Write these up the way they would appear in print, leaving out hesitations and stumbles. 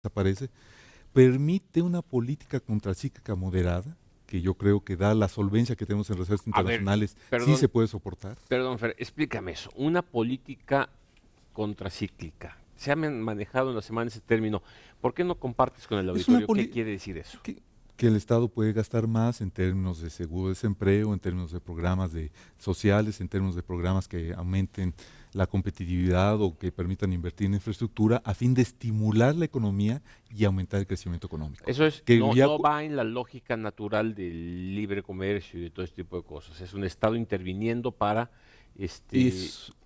desaparece, permite una política contracíclica moderada, que yo creo que da la solvencia que tenemos en reservas internacionales, sí se puede soportar. Perdón, Fer, explícame eso. Una política contracíclica. Se ha manejado en la semana ese término. ¿Por qué no compartes con el auditorio qué quiere decir eso? Que el Estado puede gastar más en términos de seguro de desempleo, en términos de programas sociales, en términos de programas que aumenten la competitividad o que permitan invertir en infraestructura a fin de estimular la economía y aumentar el crecimiento económico. Eso es, no va en la lógica natural del libre comercio y de todo este tipo de cosas. Es un Estado interviniendo para...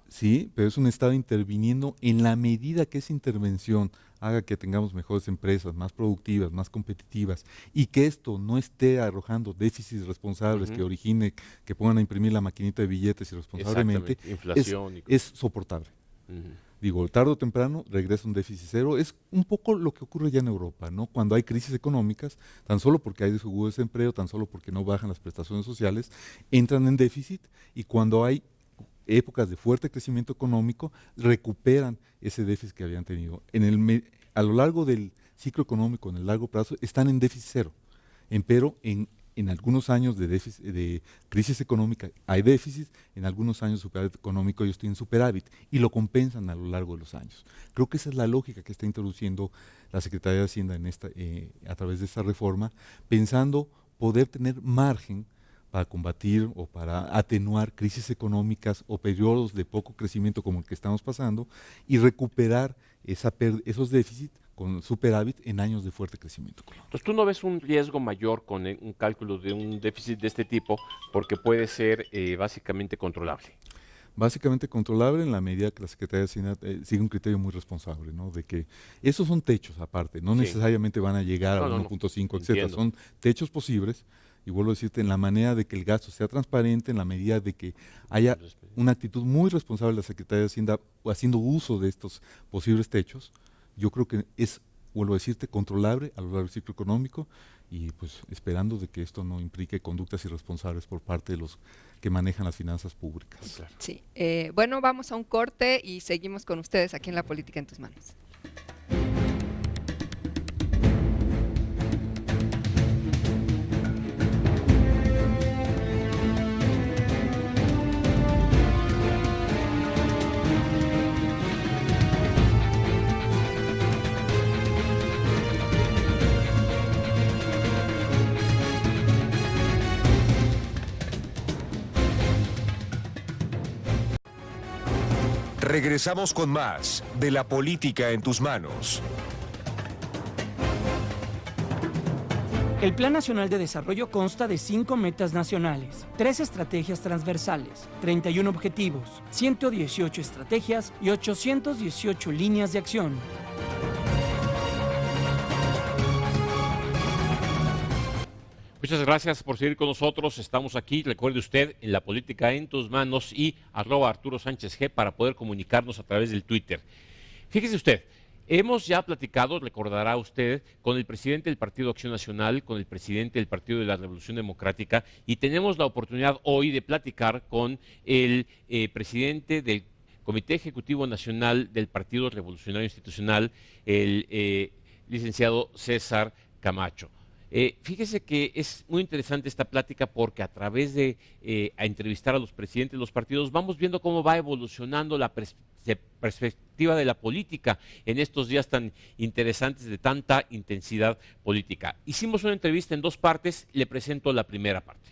Sí, pero es un Estado interviniendo en la medida que esa intervención haga que tengamos mejores empresas, más productivas, más competitivas, y que esto no esté arrojando déficits responsables que origine, que pongan a imprimir la maquinita de billetes irresponsablemente, inflación es soportable. Digo, tarde o temprano regresa un déficit cero. Es un poco lo que ocurre ya en Europa, ¿no? Cuando hay crisis económicas, tan solo porque hay seguro de desempleo, tan solo porque no bajan las prestaciones sociales, entran en déficit, y cuando hay épocas de fuerte crecimiento económico, recuperan ese déficit que habían tenido. A lo largo del ciclo económico, en el largo plazo, están en déficit cero. Pero en algunos años de crisis económica hay déficit, en algunos años de superávit económico ellos tienen superávit y lo compensan a lo largo de los años. Creo que esa es la lógica que está introduciendo la Secretaría de Hacienda a través de esta reforma, pensando poder tener margen para combatir o para atenuar crisis económicas o periodos de poco crecimiento como el que estamos pasando y recuperar esos déficits con superávit en años de fuerte crecimiento económico. Entonces, ¿tú no ves un riesgo mayor con un cálculo de un déficit de este tipo porque puede ser básicamente controlable? Básicamente controlable en la medida que la Secretaría de Hacienda sigue un criterio muy responsable, ¿no? De que esos son techos aparte, no necesariamente van a llegar a 1.5, etcétera, son techos posibles. Y vuelvo a decirte, en la manera de que el gasto sea transparente, en la medida de que haya una actitud muy responsable de la Secretaría de Hacienda haciendo uso de estos posibles techos, yo creo que es, vuelvo a decirte, controlable a lo largo del ciclo económico, y pues esperando de que esto no implique conductas irresponsables por parte de los que manejan las finanzas públicas. Claro. Sí, bueno, vamos a un corte y seguimos con ustedes aquí en La Política en tus Manos. Regresamos con más de La Política en tus Manos. El Plan Nacional de Desarrollo consta de 5 metas nacionales, 3 estrategias transversales, 31 objetivos, 118 estrategias y 818 líneas de acción. Muchas gracias por seguir con nosotros. Estamos aquí, recuerde usted, en La Política en tus Manos y @ArturoSánchezG para poder comunicarnos a través del Twitter. Fíjese usted, hemos ya platicado, recordará usted, con el presidente del Partido Acción Nacional, con el presidente del Partido de la Revolución Democrática, y tenemos la oportunidad hoy de platicar con el presidente del Comité Ejecutivo Nacional del Partido Revolucionario Institucional, el licenciado César Camacho. Fíjese que es muy interesante esta plática porque a través de entrevistar a los presidentes de los partidos vamos viendo cómo va evolucionando la perspectiva de la política en estos días tan interesantes de tanta intensidad política. Hicimos una entrevista en 2 partes, le presento la primera parte.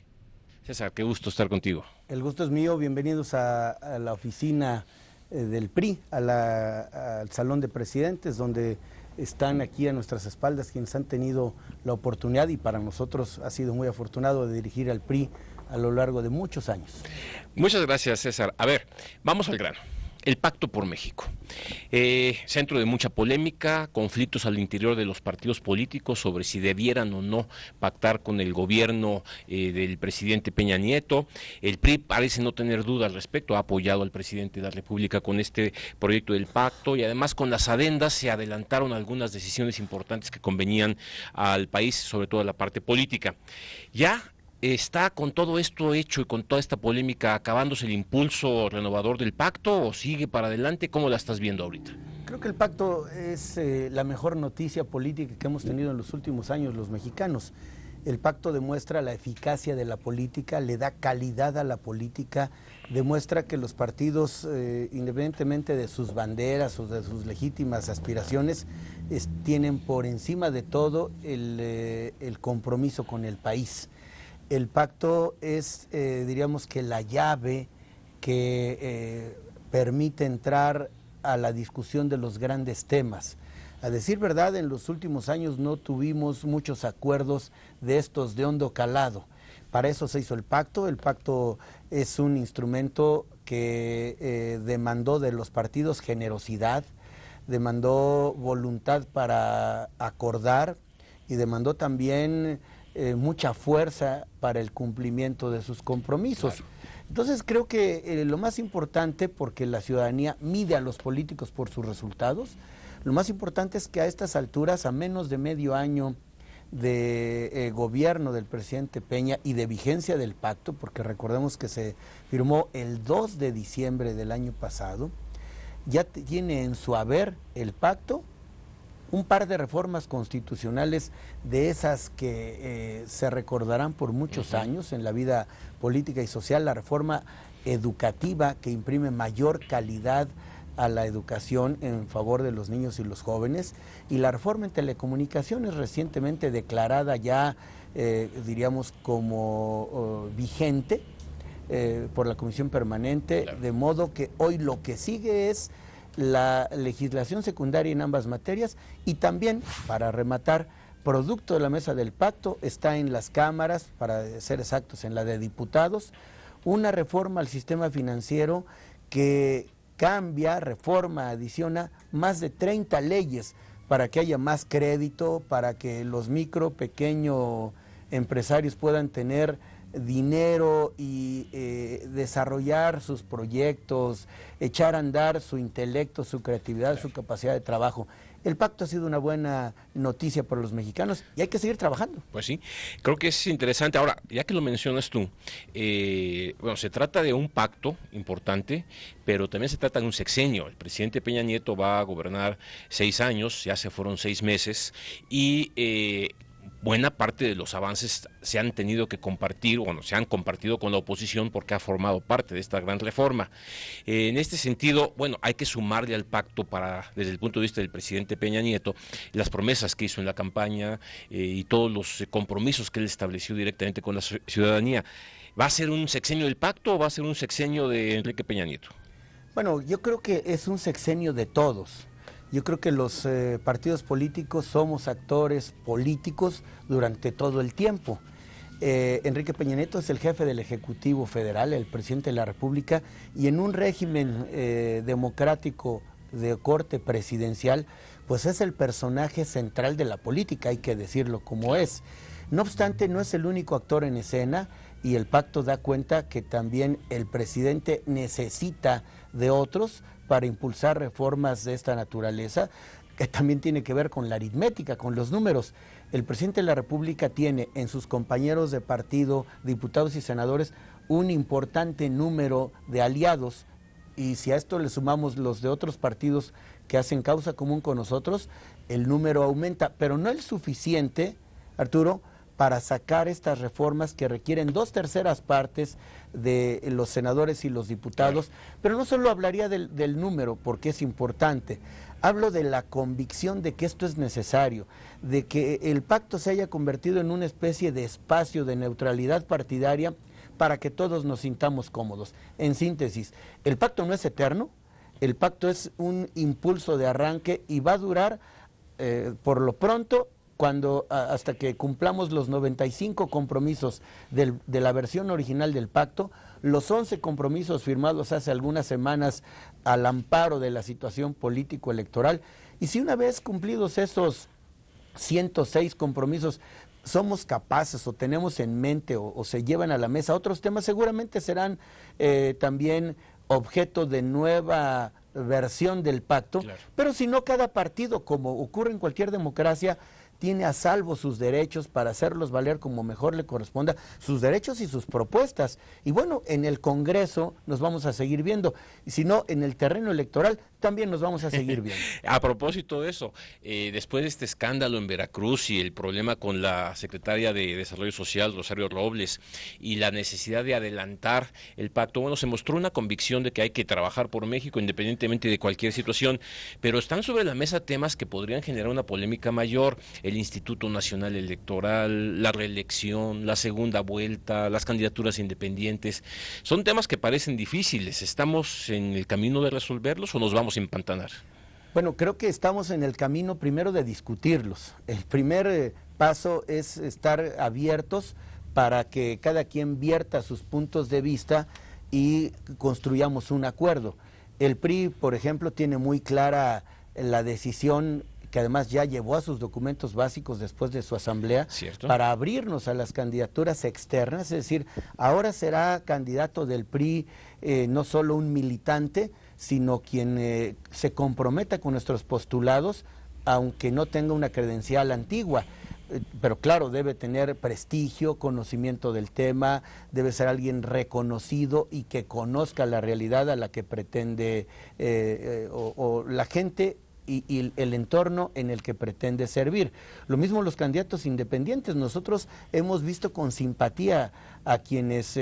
César, qué gusto estar contigo. El gusto es mío, bienvenidos a la oficina del PRI, al Salón de Presidentes, donde están aquí a nuestras espaldas quienes han tenido la oportunidad, y para nosotros ha sido muy afortunado, de dirigir al PRI a lo largo de muchos años. Muchas gracias, César. A ver, vamos al grano. El Pacto por México, centro de mucha polémica, conflictos al interior de los partidos políticos sobre si debieran o no pactar con el gobierno del presidente Peña Nieto. El PRI parece no tener duda al respecto, ha apoyado al presidente de la República con este proyecto del pacto, y además con las adendas se adelantaron algunas decisiones importantes que convenían al país, sobre todo a la parte política. Ya ¿está con todo esto hecho y con toda esta polémica acabándose el impulso renovador del pacto o sigue para adelante? ¿Cómo la estás viendo ahorita? Creo que el pacto es la mejor noticia política que hemos tenido en los últimos años los mexicanos. El pacto demuestra la eficacia de la política, le da calidad a la política, demuestra que los partidos, independientemente de sus banderas o de sus legítimas aspiraciones, tienen por encima de todo el compromiso con el país. El pacto es, diríamos que la llave que permite entrar a la discusión de los grandes temas. A decir verdad, en los últimos años no tuvimos muchos acuerdos de estos de hondo calado. Para eso se hizo el pacto. El pacto es un instrumento que demandó de los partidos generosidad, demandó voluntad para acordar y demandó también mucha fuerza para el cumplimiento de sus compromisos. Claro. Entonces creo que lo más importante, porque la ciudadanía mide a los políticos por sus resultados, lo más importante es que a estas alturas, a menos de medio año de gobierno del presidente Peña y de vigencia del pacto, porque recordemos que se firmó el 2 de diciembre del año pasado, ya tiene en su haber el pacto un par de reformas constitucionales de esas que se recordarán por muchos años en la vida política y social, la reforma educativa que imprime mayor calidad a la educación en favor de los niños y los jóvenes, y la reforma en telecomunicaciones recientemente declarada ya, diríamos, como vigente por la Comisión Permanente, claro. De modo que hoy lo que sigue es la legislación secundaria en ambas materias, y también, para rematar, producto de la mesa del pacto, está en las cámaras, para ser exactos, en la de diputados, una reforma al sistema financiero que cambia, reforma, adiciona más de 30 leyes para que haya más crédito, para que los micro, pequeños empresarios puedan tener dinero y desarrollar sus proyectos, echar a andar su intelecto, su creatividad, su capacidad de trabajo. El pacto ha sido una buena noticia para los mexicanos y hay que seguir trabajando. Pues sí, creo que es interesante. Ahora, ya que lo mencionas tú, bueno, se trata de un pacto importante, pero también se trata de un sexenio. El presidente Peña Nieto va a gobernar 6 años, ya se fueron 6 meses, y buena parte de los avances se han tenido que compartir, bueno, se han compartido con la oposición porque ha formado parte de esta gran reforma. En este sentido, bueno, hay que sumarle al pacto desde el punto de vista del presidente Peña Nieto, las promesas que hizo en la campaña y todos los compromisos que él estableció directamente con la ciudadanía. ¿Va a ser un sexenio del pacto o va a ser un sexenio de Enrique Peña Nieto? Bueno, yo creo que es un sexenio de todos. Yo creo que los partidos políticos somos actores políticos durante todo el tiempo. Enrique Peña Nieto es el jefe del Ejecutivo Federal, el presidente de la República, y en un régimen democrático de corte presidencial, pues es el personaje central de la política, hay que decirlo como es. No obstante, no es el único actor en escena, y el pacto da cuenta que también el presidente necesita de otros para impulsar reformas de esta naturaleza, que también tiene que ver con la aritmética, con los números. El presidente de la República tiene en sus compañeros de partido, diputados y senadores, un importante número de aliados, y si a esto le sumamos los de otros partidos que hacen causa común con nosotros, el número aumenta, pero no es suficiente, Arturo, para sacar estas reformas que requieren 2/3 partes de los senadores y los diputados, pero no solo hablaría del número, porque es importante, hablo de la convicción de que esto es necesario, de que el pacto se haya convertido en una especie de espacio de neutralidad partidaria para que todos nos sintamos cómodos. En síntesis, el pacto no es eterno, el pacto es un impulso de arranque y va a durar, por lo pronto, hasta que cumplamos los 95 compromisos de la versión original del pacto, los 11 compromisos firmados hace algunas semanas al amparo de la situación político-electoral, y si una vez cumplidos esos 106 compromisos somos capaces o tenemos en mente o se llevan a la mesa otros temas, seguramente serán también objeto de nueva versión del pacto, claro. Pero si no, cada partido, como ocurre en cualquier democracia, tiene a salvo sus derechos para hacerlos valer como mejor le corresponda, sus derechos y sus propuestas. Y bueno, en el Congreso nos vamos a seguir viendo, y si no, en el terreno electoral también nos vamos a seguir viendo. A propósito de eso, después de este escándalo en Veracruz y el problema con la secretaria de Desarrollo Social, Rosario Robles, y la necesidad de adelantar el pacto, bueno, se mostró una convicción de que hay que trabajar por México independientemente de cualquier situación, pero están sobre la mesa temas que podrían generar una polémica mayor: el Instituto Nacional Electoral, la reelección, la segunda vuelta, las candidaturas independientes. Son temas que parecen difíciles. ¿Estamos en el camino de resolverlos o nos vamos a empantanar? Bueno, creo que estamos en el camino primero de discutirlos. El primer paso es estar abiertos para que cada quien vierta sus puntos de vista y construyamos un acuerdo. El PRI, por ejemplo, tiene muy clara la decisión, que además ya llevó a sus documentos básicos después de su asamblea, ¿cierto?, para abrirnos a las candidaturas externas. Es decir, ahora será candidato del PRI no solo un militante, sino quien se comprometa con nuestros postulados, aunque no tenga una credencial antigua. Pero claro, debe tener prestigio, conocimiento del tema, debe ser alguien reconocido y que conozca la realidad a la que pretende, o la gente y el entorno en el que pretende servir. Lo mismo los candidatos independientes. Nosotros hemos visto con simpatía a quienes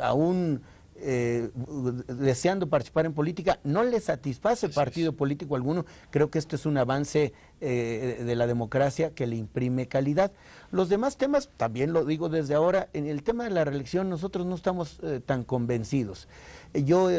aún deseando participar en política no les satisface partido político alguno. Creo que esto es un avance de la democracia que le imprime calidad. Los demás temas, también lo digo desde ahora, en el tema de la reelección nosotros no estamos tan convencidos. Yo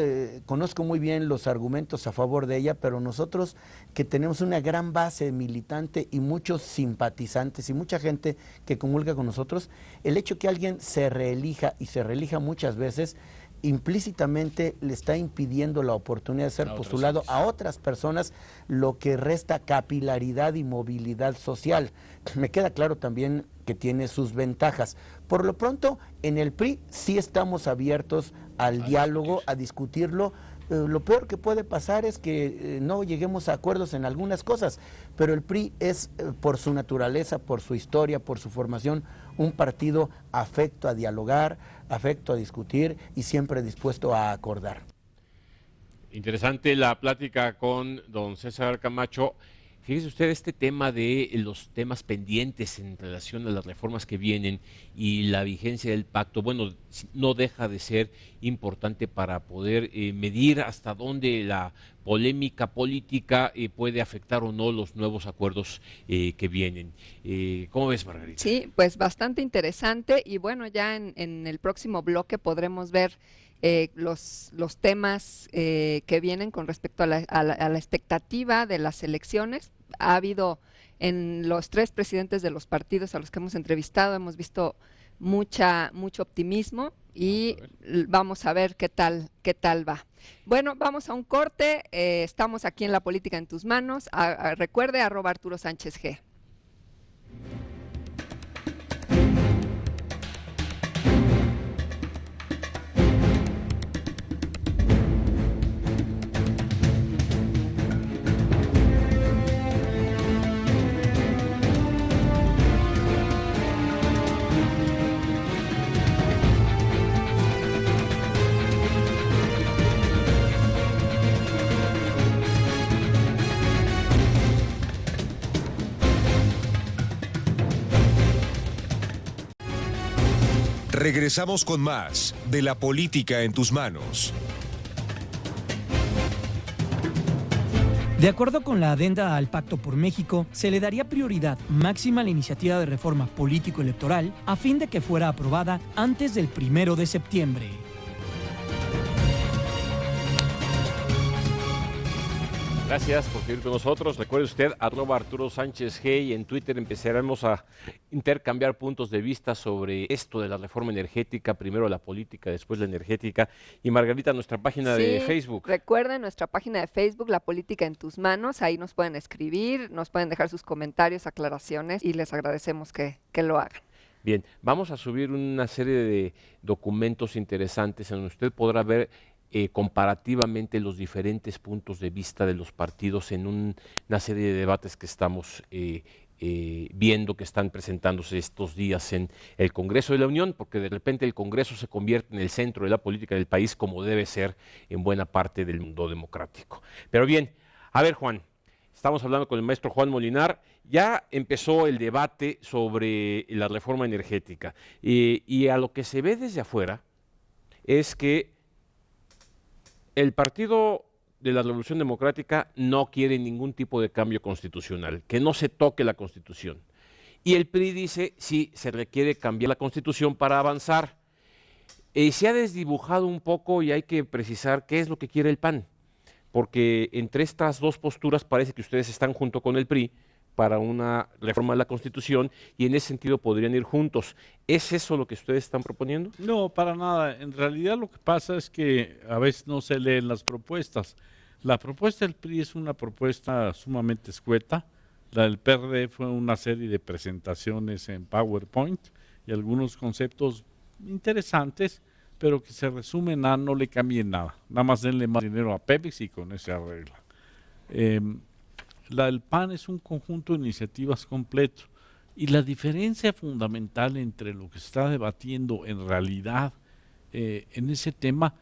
conozco muy bien los argumentos a favor de ella, pero nosotros, que tenemos una gran base militante y muchos simpatizantes y mucha gente que comulga con nosotros, el hecho que alguien se reelija, y se reelija muchas veces, implícitamente le está impidiendo la oportunidad de ser postulado a otras personas, lo que resta capilaridad y movilidad social. Me queda claro también que tiene sus ventajas. Por lo pronto, en el PRI sí estamos abiertos al diálogo, a discutirlo. Lo peor que puede pasar es que no lleguemos a acuerdos en algunas cosas, pero el PRI es, por su naturaleza, por su historia, por su formación, un partido afecto a dialogar, afecto a discutir y siempre dispuesto a acordar. Interesante la plática con don César Camacho. Fíjese usted, este tema de los temas pendientes en relación a las reformas que vienen y la vigencia del pacto, bueno, no deja de ser importante para poder medir hasta dónde la polémica política puede afectar o no los nuevos acuerdos que vienen. ¿Cómo ves, Margarita? Sí, pues bastante interesante, y bueno, ya en el próximo bloque podremos ver los temas que vienen con respecto a la expectativa de las elecciones. Ha habido en los 3 presidentes de los partidos a los que hemos entrevistado, hemos visto mucho optimismo, y vamos a ver qué tal va. Bueno, vamos a un corte. Estamos aquí en La Política en tus manos. Recuerde, @ArturoSánchezG. Regresamos con más de La Política en tus manos. De acuerdo con la adenda al Pacto por México, se le daría prioridad máxima a la iniciativa de reforma político-electoral a fin de que fuera aprobada antes del 1 de septiembre. Gracias por seguir con nosotros. Recuerde usted, @ArturoSánchezG, y en Twitter empezaremos a intercambiar puntos de vista sobre esto de la reforma energética, primero la política, después la energética. Y Margarita, nuestra página de Facebook. Recuerden nuestra página de Facebook, La Política en tus manos. Ahí nos pueden escribir, nos pueden dejar sus comentarios, aclaraciones, y les agradecemos que lo hagan. Bien, vamos a subir una serie de documentos interesantes en donde usted podrá ver comparativamente los diferentes puntos de vista de los partidos en una serie de debates que estamos viendo que están presentándose estos días en el Congreso de la Unión, porque de repente el Congreso se convierte en el centro de la política del país, como debe ser en buena parte del mundo democrático. Pero bien, a ver, Juan, estamos hablando con el maestro Juan Molinar. Ya empezó el debate sobre la reforma energética y a lo que se ve desde afuera es que el Partido de la Revolución Democrática no quiere ningún tipo de cambio constitucional, que no se toque la Constitución. Y el PRI dice, sí, se requiere cambiar la Constitución para avanzar. Se ha desdibujado un poco y hay que precisar qué es lo que quiere el PAN, porque entre estas dos posturas parece que ustedes están junto con el PRI para una reforma de la Constitución y en ese sentido podrían ir juntos. ¿Es eso lo que ustedes están proponiendo? No, para nada. En realidad lo que pasa es que a veces no se leen las propuestas. La propuesta del PRI es una propuesta sumamente escueta. La del PRD fue una serie de presentaciones en PowerPoint y algunos conceptos interesantes, pero que se resumen a no le cambien nada. Nada más denle más dinero a Pemex y con eso se arregla. La del PAN es un conjunto de iniciativas completo y la diferencia fundamental entre lo que se está debatiendo en realidad en ese tema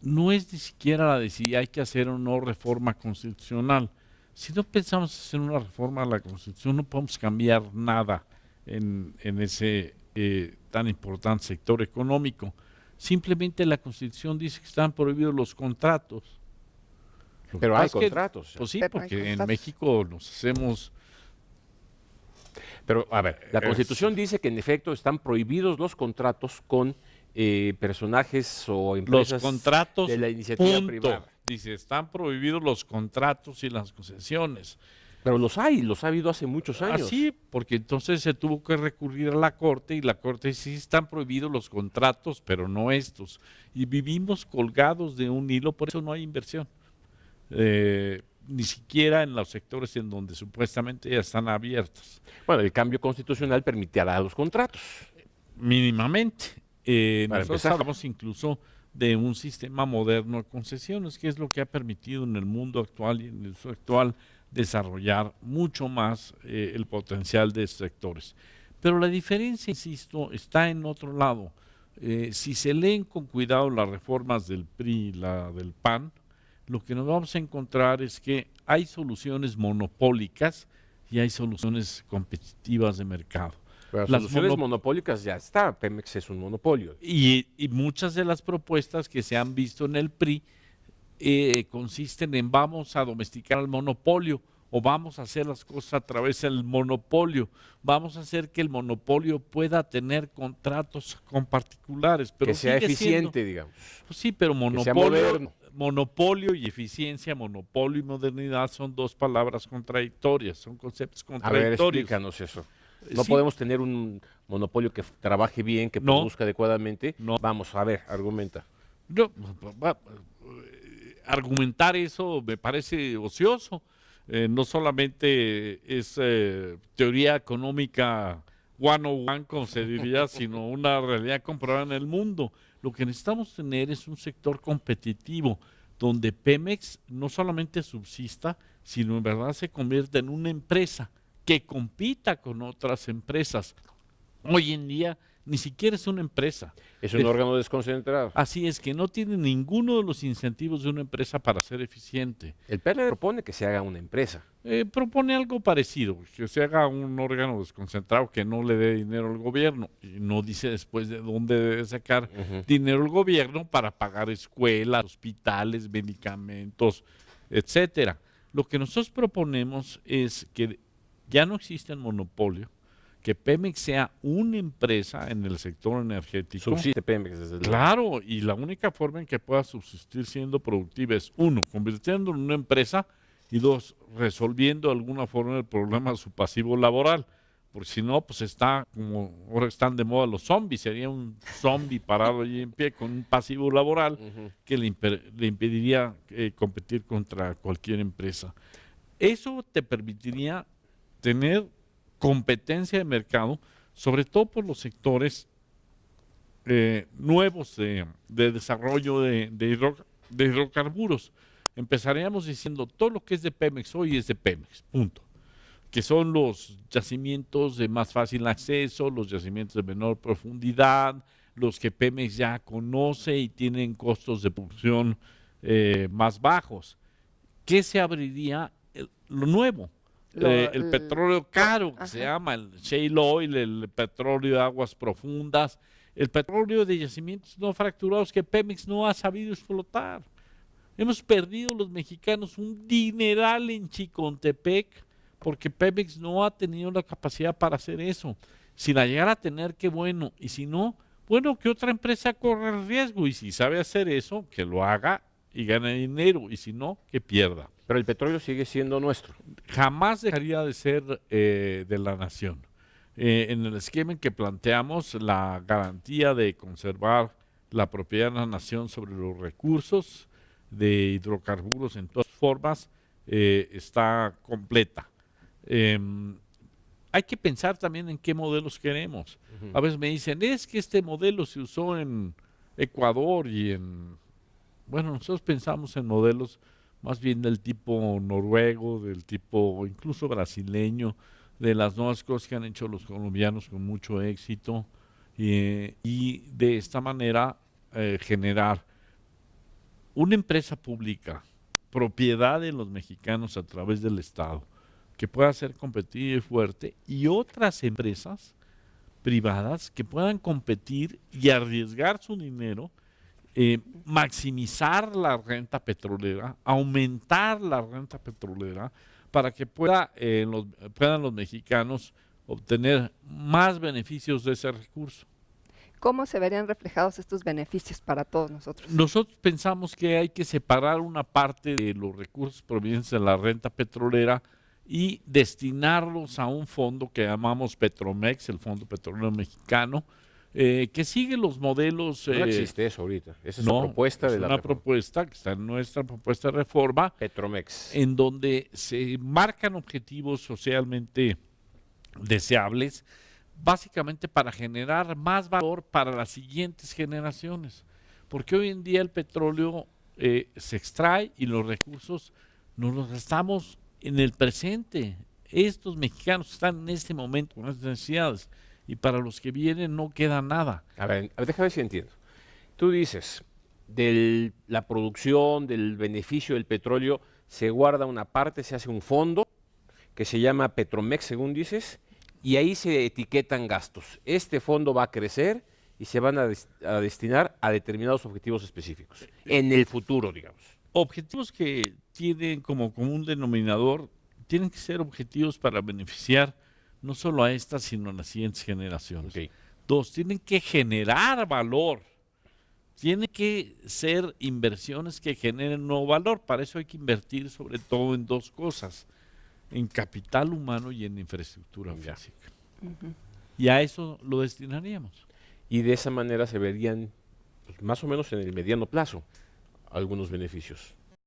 no es ni siquiera la de si hay que hacer o no reforma constitucional. Si no pensamos hacer una reforma a la Constitución, no podemos cambiar nada en ese tan importante sector económico. Simplemente la Constitución dice que están prohibidos los contratos. Pero hay contratos. Pues sí, porque en México nos hacemos... Pero, a ver, la Constitución dice que en efecto están prohibidos los contratos con personajes o empresas de la iniciativa privada. Dice, están prohibidos los contratos y las concesiones. Pero los ha habido hace muchos años. Sí, porque entonces se tuvo que recurrir a la Corte y la Corte dice, sí están prohibidos los contratos, pero no estos. Y vivimos colgados de un hilo, por eso no hay inversión. Ni siquiera en los sectores en donde supuestamente ya están abiertos. Bueno, el cambio constitucional permitirá los contratos. Mínimamente. Nosotros empezar. hablamos incluso de un sistema moderno de concesiones, que es lo que ha permitido en el mundo actual y en el uso actual desarrollar mucho más el potencial de estos sectores. Pero la diferencia, insisto, está en otro lado. Si se leen con cuidado las reformas del PRI y la del PAN, lo que nos vamos a encontrar es que hay soluciones monopólicas y hay soluciones competitivas de mercado. Pero las soluciones monopólicas ya está, Pemex es un monopolio. Y muchas de las propuestas que se han visto en el PRI consisten en vamos a domesticar al monopolio o vamos a hacer las cosas a través del monopolio, vamos a hacer que el monopolio pueda tener contratos con particulares. Pero que sea eficiente, digamos. Pues sí, pero monopolio y eficiencia, monopolio y modernidad son dos palabras contradictorias, son conceptos contradictorios. A ver, explícanos eso. No podemos tener un monopolio que trabaje bien, que produzca adecuadamente. No. Vamos, a ver, argumenta. Argumentar eso me parece ocioso. No solamente es teoría económica 101, como se diría, sino una realidad comprobada en el mundo. Lo que necesitamos tener es un sector competitivo donde Pemex no solamente subsista, sino en verdad se convierta en una empresa que compita con otras empresas. Hoy en día ni siquiera es una empresa. Es un órgano desconcentrado. Así es, que no tiene ninguno de los incentivos de una empresa para ser eficiente. El PRD propone que se haga una empresa. Propone algo parecido, que se haga un órgano desconcentrado que no le dé dinero al gobierno. Y no dice después de dónde debe sacar dinero el gobierno para pagar escuelas, hospitales, medicamentos, etcétera. Lo que nosotros proponemos es que ya no existe el monopolio, que Pemex sea una empresa en el sector energético. Subsiste Pemex desde luego. Claro, y la única forma en que pueda subsistir siendo productiva es, uno, convirtiéndolo en una empresa, y dos, resolviendo de alguna forma el problema de su pasivo laboral, porque si no, pues está como ahora están de moda los zombies, sería un zombie parado allí en pie con un pasivo laboral que le impediría competir contra cualquier empresa. Eso te permitiría tener competencia de mercado, sobre todo por los sectores nuevos de desarrollo de hidrocarburos. Empezaríamos diciendo, todo lo que es de Pemex hoy es de Pemex, punto. que son los yacimientos de más fácil acceso, los yacimientos de menor profundidad, los que Pemex ya conoce y tienen costos de producción más bajos. ¿Qué se abriría? Lo nuevo, el petróleo caro, que se llama el shale oil, el petróleo de aguas profundas, el petróleo de yacimientos no fracturados que Pemex no ha sabido explotar. Hemos perdido los mexicanos un dineral en Chicontepec porque Pemex no ha tenido la capacidad para hacer eso. Si la llegara a tener, qué bueno, y si no, bueno, que otra empresa corra el riesgo, y si sabe hacer eso, que lo haga y gane dinero, y si no, que pierda. Pero el petróleo sigue siendo nuestro. Jamás dejaría de ser de la nación. En el esquema en que planteamos la garantía de conservar la propiedad de la nación sobre los recursos de hidrocarburos en todas formas está completa. Hay que pensar también en qué modelos queremos. A veces me dicen, es que este modelo se usó en Ecuador y en... Bueno, nosotros pensamos en modelos más bien del tipo noruego, del tipo incluso brasileño, de las nuevas cosas que han hecho los colombianos con mucho éxito y de esta manera generar una empresa pública, propiedad de los mexicanos a través del Estado, que pueda ser competitiva y fuerte, y otras empresas privadas que puedan competir y arriesgar su dinero, maximizar la renta petrolera, aumentar la renta petrolera, para que puedan los mexicanos obtener más beneficios de ese recurso. ¿Cómo se verían reflejados estos beneficios para todos nosotros? Nosotros pensamos que hay que separar una parte de los recursos provenientes de la renta petrolera y destinarlos a un fondo que llamamos Petromex, el Fondo Petrolero Mexicano, que sigue los modelos... No existe eso ahorita, esa es una propuesta de la una reforma. propuesta que está en nuestra propuesta de reforma, Petromex. en donde se marcan objetivos socialmente deseables, básicamente para generar más valor para las siguientes generaciones, porque hoy en día el petróleo se extrae y los recursos nos los gastamos en el presente. Estos mexicanos están en este momento con estas necesidades y para los que vienen no queda nada. A ver, déjame ver si entiendo. Tú dices, de la producción, del beneficio del petróleo, se guarda una parte, se hace un fondo que se llama Petromex, según dices, y ahí se etiquetan gastos. Este fondo va a crecer y se van a destinar a determinados objetivos específicos, en el futuro, digamos. Objetivos que tienen como común denominador, tienen que ser objetivos para beneficiar no solo a estas, sino a las siguientes generaciones. Okay. Dos, tienen que generar valor. Tienen que ser inversiones que generen nuevo valor. Para eso hay que invertir sobre todo en dos cosas, en capital humano y en infraestructura física. Y a eso lo destinaríamos. Y de esa manera se verían, pues, más o menos en el mediano plazo, algunos beneficios.